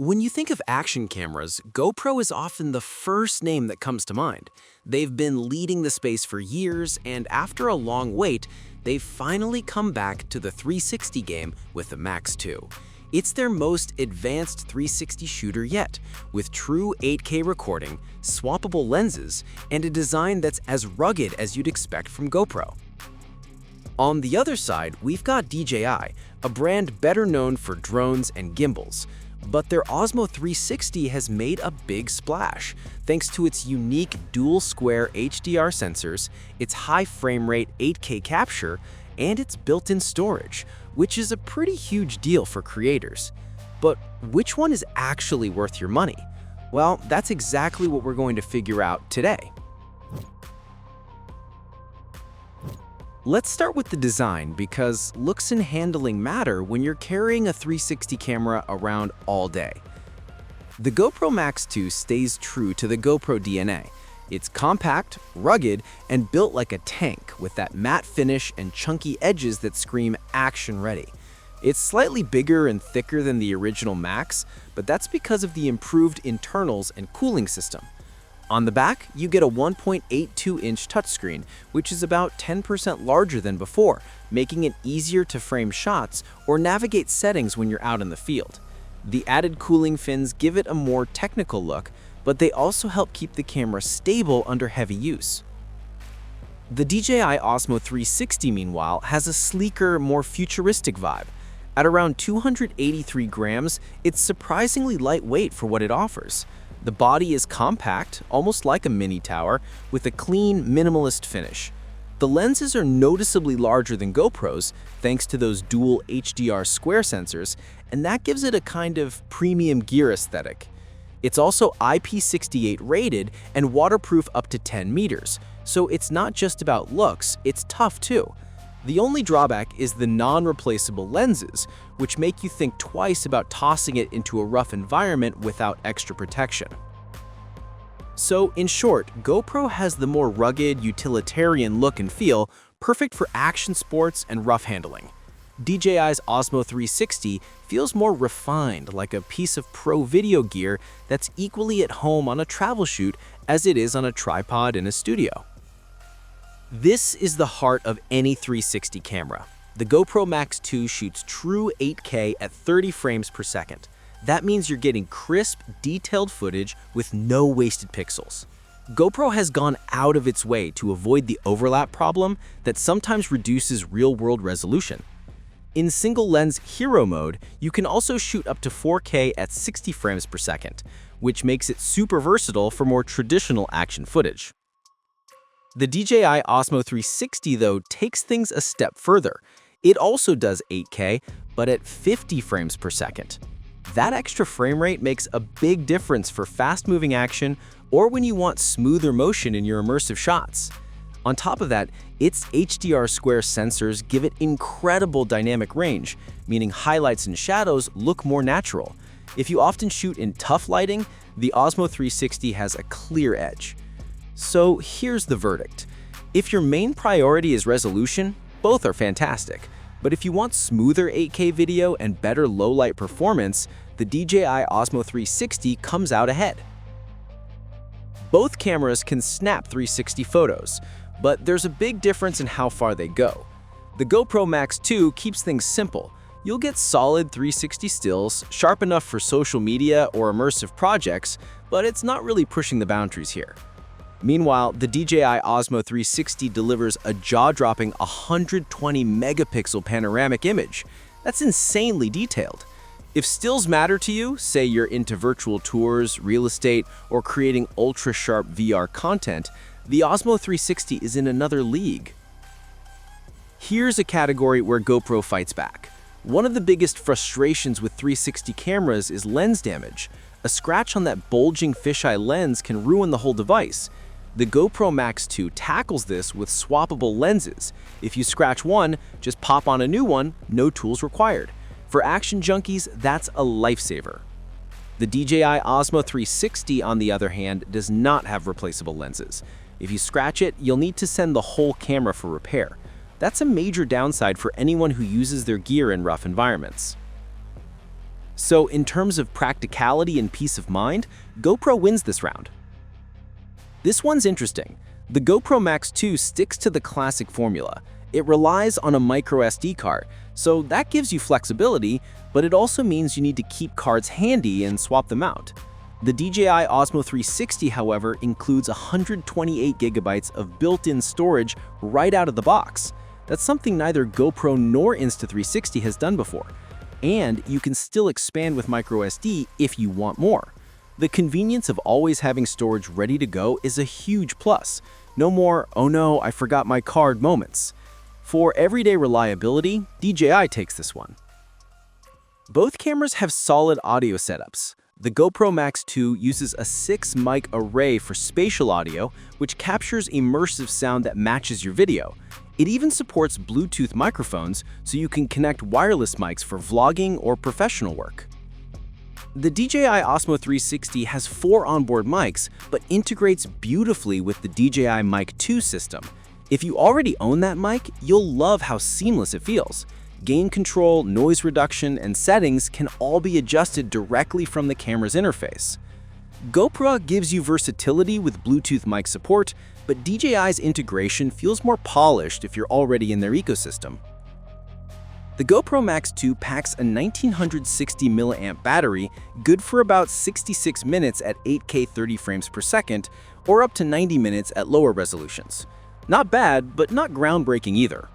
When you think of action cameras, GoPro is often the first name that comes to mind. They've been leading the space for years, and after a long wait, they've finally come back to the 360 game with the Max 2. It's their most advanced 360 shooter yet, with true 8K recording, swappable lenses, and a design that's as rugged as you'd expect from GoPro. On the other side, we've got DJI, a brand better known for drones and gimbals. But their Osmo 360 has made a big splash, thanks to its unique dual-square HDR sensors, its high frame rate 8K capture, and its built-in storage, which is a pretty huge deal for creators. But which one is actually worth your money? Well, that's exactly what we're going to figure out today. Let's start with the design because looks and handling matter when you're carrying a 360 camera around all day. The GoPro Max 2 stays true to the GoPro DNA. It's compact, rugged, and built like a tank with that matte finish and chunky edges that scream action ready. It's slightly bigger and thicker than the original Max, but that's because of the improved internals and cooling system. On the back, you get a 1.82-inch touchscreen, which is about 10% larger than before, making it easier to frame shots or navigate settings when you're out in the field. The added cooling fins give it a more technical look, but they also help keep the camera stable under heavy use. The DJI Osmo 360, meanwhile, has a sleeker, more futuristic vibe. At around 283 grams, it's surprisingly lightweight for what it offers. The body is compact, almost like a mini tower, with a clean, minimalist finish. The lenses are noticeably larger than GoPro's, thanks to those dual HDR square sensors, and that gives it a kind of premium gear aesthetic. It's also IP68 rated and waterproof up to 10 meters, so it's not just about looks, it's tough too. The only drawback is the non-replaceable lenses, which make you think twice about tossing it into a rough environment without extra protection. So, in short, GoPro has the more rugged, utilitarian look and feel, perfect for action sports and rough handling. DJI's Osmo 360 feels more refined, like a piece of pro video gear that's equally at home on a travel shoot as it is on a tripod in a studio. This is the heart of any 360 camera. The GoPro Max 2 shoots true 8K at 30 frames per second. That means you're getting crisp, detailed footage with no wasted pixels. GoPro has gone out of its way to avoid the overlap problem that sometimes reduces real-world resolution. In single-lens hero mode, you can also shoot up to 4K at 60 frames per second, which makes it super versatile for more traditional action footage. The DJI Osmo 360, though, takes things a step further. It also does 8K, but at 50 frames per second. That extra frame rate makes a big difference for fast-moving action or when you want smoother motion in your immersive shots. On top of that, its HDR square sensors give it incredible dynamic range, meaning highlights and shadows look more natural. If you often shoot in tough lighting, the Osmo 360 has a clear edge. So here's the verdict. If your main priority is resolution, both are fantastic. But if you want smoother 8K video and better low-light performance, the DJI Osmo 360 comes out ahead. Both cameras can snap 360 photos, but there's a big difference in how far they go. The GoPro Max 2 keeps things simple. You'll get solid 360 stills, sharp enough for social media or immersive projects, but it's not really pushing the boundaries here. Meanwhile, the DJI Osmo 360 delivers a jaw-dropping 120 megapixel panoramic image. That's insanely detailed. If stills matter to you, say you're into virtual tours, real estate, or creating ultra-sharp VR content, the Osmo 360 is in another league. Here's a category where GoPro fights back. One of the biggest frustrations with 360 cameras is lens damage. A scratch on that bulging fisheye lens can ruin the whole device. The GoPro Max 2 tackles this with swappable lenses. If you scratch one, just pop on a new one, no tools required. For action junkies, that's a lifesaver. The DJI Osmo 360, on the other hand, does not have replaceable lenses. If you scratch it, you'll need to send the whole camera for repair. That's a major downside for anyone who uses their gear in rough environments. So in terms of practicality and peace of mind, GoPro wins this round. This one's interesting. The GoPro Max 2 sticks to the classic formula. It relies on a micro SD card, so that gives you flexibility, but it also means you need to keep cards handy and swap them out. The DJI Osmo 360, however, includes 128 gigabytes of built-in storage right out of the box. That's something neither GoPro nor Insta360 has done before. And you can still expand with microSD if you want more. The convenience of always having storage ready to go is a huge plus. No more, "oh no, I forgot my card" moments. For everyday reliability, DJI takes this one. Both cameras have solid audio setups. The GoPro Max 2 uses a 6-mic array for spatial audio, which captures immersive sound that matches your video. It even supports Bluetooth microphones, so you can connect wireless mics for vlogging or professional work. The DJI Osmo 360 has 4 onboard mics, but integrates beautifully with the DJI Mic 2 system. If you already own that mic, you'll love how seamless it feels. Gain control, noise reduction, and settings can all be adjusted directly from the camera's interface. GoPro gives you versatility with Bluetooth mic support, but DJI's integration feels more polished if you're already in their ecosystem. The GoPro Max 2 packs a 1960 mAh battery, good for about 66 minutes at 8K 30 frames per second, or up to 90 minutes at lower resolutions. Not bad, but not groundbreaking either.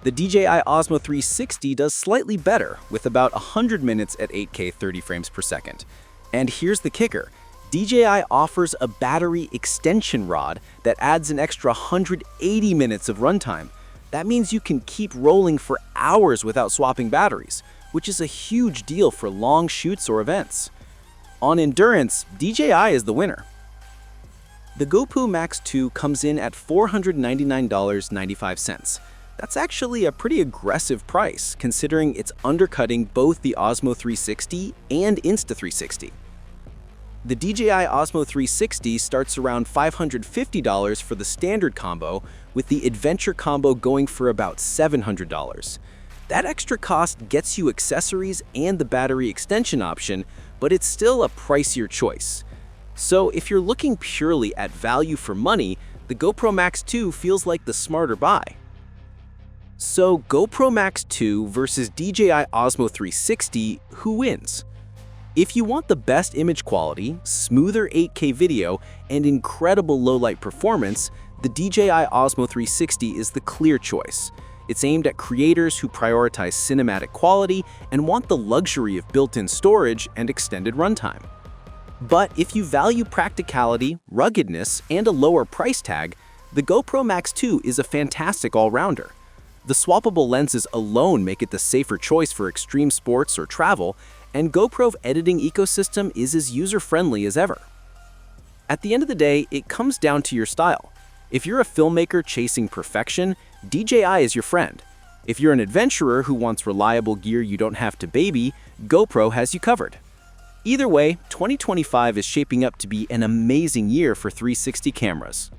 The DJI Osmo 360 does slightly better, with about 100 minutes at 8K 30 frames per second. And here's the kicker. DJI offers a battery extension rod that adds an extra 180 minutes of runtime. That means you can keep rolling for hours without swapping batteries, which is a huge deal for long shoots or events. On endurance, DJI is the winner. The GoPro Max 2 comes in at $499.95. That's actually a pretty aggressive price, considering it's undercutting both the Osmo 360 and Insta360. The DJI Osmo 360 starts around $550 for the standard combo, with the Adventure combo going for about $700. That extra cost gets you accessories and the battery extension option, but it's still a pricier choice. So if you're looking purely at value for money, the GoPro Max 2 feels like the smarter buy. So GoPro Max 2 versus DJI Osmo 360, who wins? If you want the best image quality, smoother 8K video, and incredible low-light performance, the DJI Osmo 360 is the clear choice. It's aimed at creators who prioritize cinematic quality and want the luxury of built-in storage and extended runtime. But if you value practicality, ruggedness, and a lower price tag, the GoPro Max 2 is a fantastic all-rounder. The swappable lenses alone make it the safer choice for extreme sports or travel, and GoPro's editing ecosystem is as user-friendly as ever. At the end of the day, it comes down to your style. If you're a filmmaker chasing perfection, DJI is your friend. If you're an adventurer who wants reliable gear you don't have to baby, GoPro has you covered. Either way, 2025 is shaping up to be an amazing year for 360 cameras.